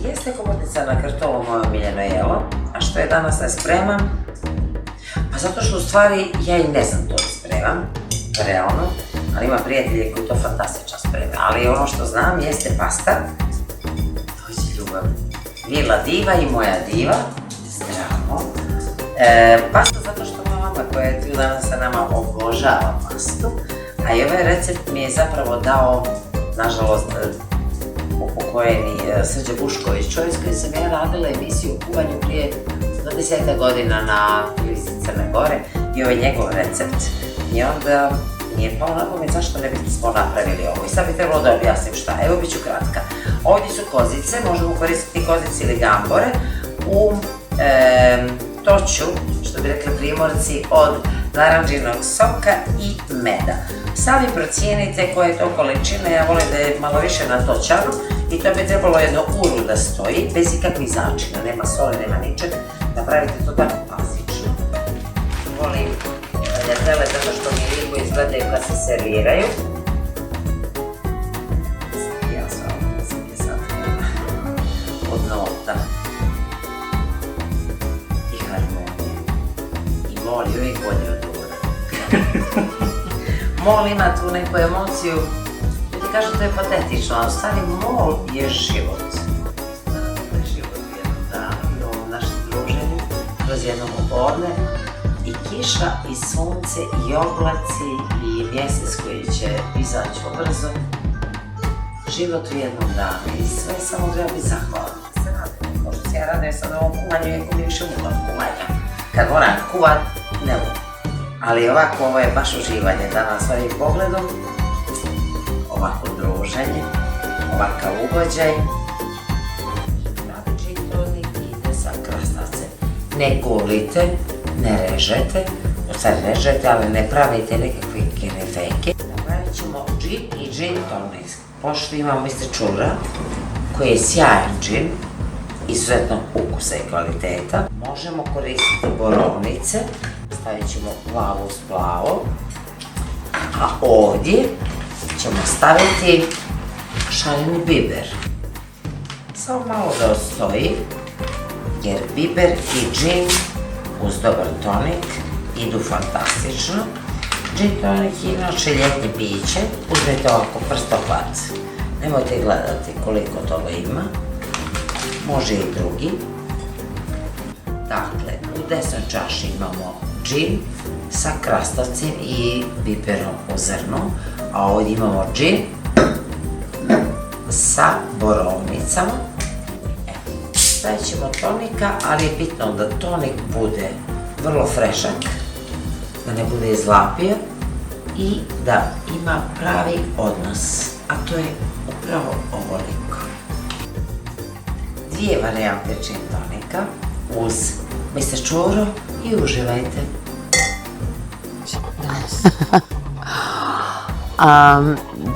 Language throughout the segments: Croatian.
Jeste komodica na kartolu moje omiljeno jelo, a što je danas ne spremam? Pa zato što u stvari ja i ne znam to da spremam, realno, ali ima prijatelji koji to fantastično spreme, ali ono što znam jeste pasta. Dođi ljubav, Vila diva i moja diva, zdravo. Pasta zato što moja mama koja je tu danas sa nama obožava pastu, a i ovaj recept mi je zapravo dao, nažalost, upokojeni Srđan Bušković, čovjek s kojim sam ja radila emisiju o kuvanju prije 20 godina na televiziji Crne Gore i ovaj njegov recept. I onda mi je palo na pamet zašto ne bismo napravili ovo. I sad bi trebalo da objasnim šta. Evo bit ću kratka. Ovdje su kozice, možemo koristiti kozice ili gambore u toču, što bi rekli Primorci, od naranđinog soka i meda. Sami procijenite koja je to količina, ja volim da je malo više na točanu i to bi trebalo jedno uru da stoji, bez ikakvih začina, nema soli, nema ničeg, napravite to tako klasično. Volim ljepele zato što mi lijepo izgledaju kad se serviraju. Ja sam je sad od nota i harmonije. I mol je uvijek bolje od ura. Mol ima tu neku emociju, ljudi kažu to je patetično, a u stvari mol je život. To je život u jednom danu i u ovom našem druženju, kroz jednom popodne. I kiša, i sunce, i oblaci, i mjesec koji će izaći brzo. Život u jednom danu i sve samo treba biti zahvalan. Se radim, možda se ja radim sad na ovom kuvanju, iako mi više umam kuvanja. Kad moram kuvat, ne umam. Ali ovako, ovo je baš uživanje danas ovim pogledom. Ovako druženje, ovakav ugođaj. Pravi gin tonic ide sa krastavcem. Ne gulite, ne režete, sad režete, ali ne pravite nekakve kenefeke. Napravit ćemo gin i gin tonic. Pošto imamo Mr. Čura, koji je sjajan gin, izuzetnog ukusa i kvaliteta. Možemo koristiti borovnice, stavit ćemo plavu s plavom, a ovdje ćemo staviti šareni biber. Samo malo da ostoji, jer biber i gin uz dobar tonik idu fantastično. Gin tonik je inače ljetni piće, uzmite ovako prstohvat, nemojte gledati koliko toga ima, može i drugi. Dakle, u desnoj čaši imamo gin sa krastavcem i biberom u zrnu, a ovdje imamo gin sa borovnicama. Stavit ćemo tonika, ali je bitno da tonik bude vrlo frešak, da ne bude izlapio i da ima pravi odnos, a to je upravo ovoliko. Dvije varijante gin tonika uz Mr. Čuro i uživajte.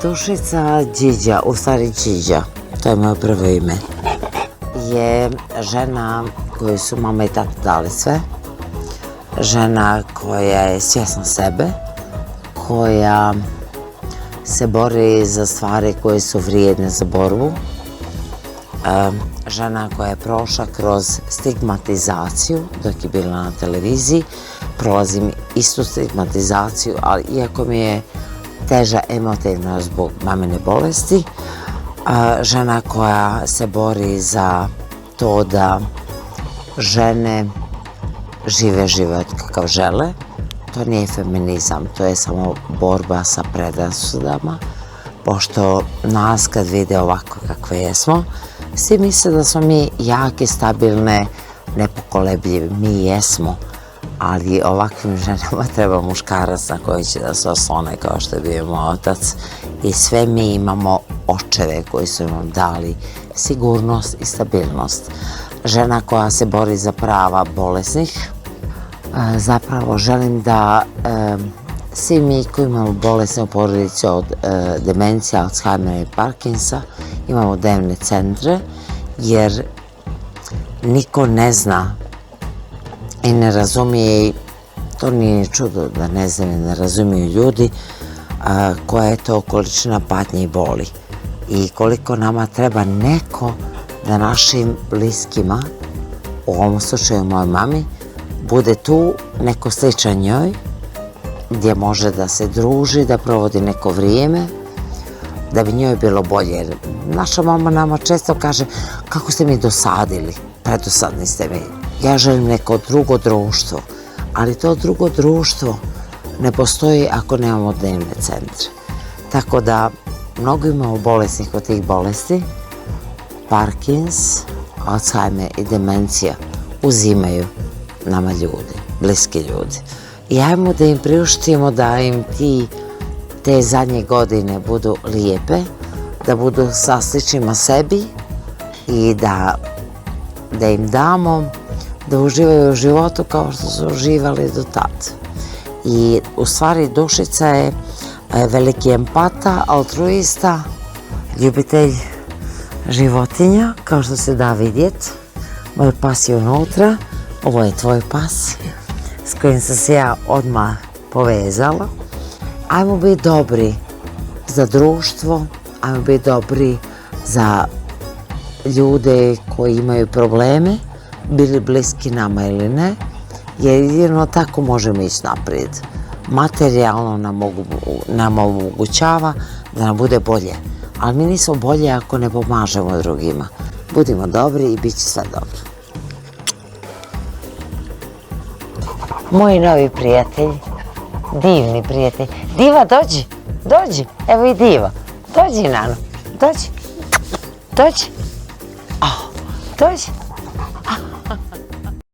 Dušica Điđa, u stvari Điđa, to je moje prvo ime, je žena koju su mama i tata dali sve, žena koja je svjesna sebe, koja se bori za stvari koje su vrijedne za borbu, žena koja je prošla kroz stigmatizaciju dok je bila na televiziji. Prolazim istu stigmatizaciju, ali iako mi je teža emotivno zbog mamine bolesti, žena koja se bori za to da žene žive život kakav žele. To nije feminizam, to je samo borba sa predrasudama, pošto nas kad vide ovako kakve jesmo, svi misle da smo mi jake, stabilne, nepokolebljive. Mi jesmo, ali ovakvim ženama treba muškarac na koji će da se oslone, kao što je bio moj otac. I sve mi imamo očeve koji su nam dali sigurnost i stabilnost. Žena koja se bori za prava bolesnih. Zapravo želim da svi mi koji imamo bolesne u porodici od demencija, Alzheimera i Parkinsa imamo dnevne centre, jer niko ne zna i ne razumije, to nije čudo da ne znaju i ne razumiju ljudi koja je to količina patnje i boli i koliko nama treba neko da našim bliskima, u ovom slučaju mojoj mami, bude tu neko sličan njoj, gdje može da se druži, da provodi neko vrijeme, da bi njoj bilo bolje. Naša mama nama često kaže, kako ste mi dosadili, predosadni ste mi. Ja želim neko drugo društvo, ali to drugo društvo ne postoji ako nemamo dnevne centre. Tako da, mnogo imamo bolesnih od tih bolesti, Parkins, Alzheimer i demencija uzimaju nama ljudi, bliski ljudi. I ajmo da im priuštimo da im te zadnje godine budu lijepe, da budu sa sličnima sebi i da im damo da uživaju u životu kao što su uživali do tad. I u stvari Dušica je veliki empata, altruista, ljubitelj životinja, kao što se da vidjeti. Moj pas je unutra, ovo je tvoj pas s kojim sam se ja odmah povezala. Ajmo biti dobri za društvo, ajmo biti dobri za ljude koji imaju probleme, bili bliski nama ili ne, jer jedino tako možemo ići naprijed. Materijalno nam omogućava da nam bude bolje, ali mi nismo bolje ako ne pomažemo drugima. Budimo dobri i bit će sve dobro. Moj novi prijatelj, divni prijatelj. Diva, dođi, evo i Diva. Dođi, Nano, dođi. Dođi.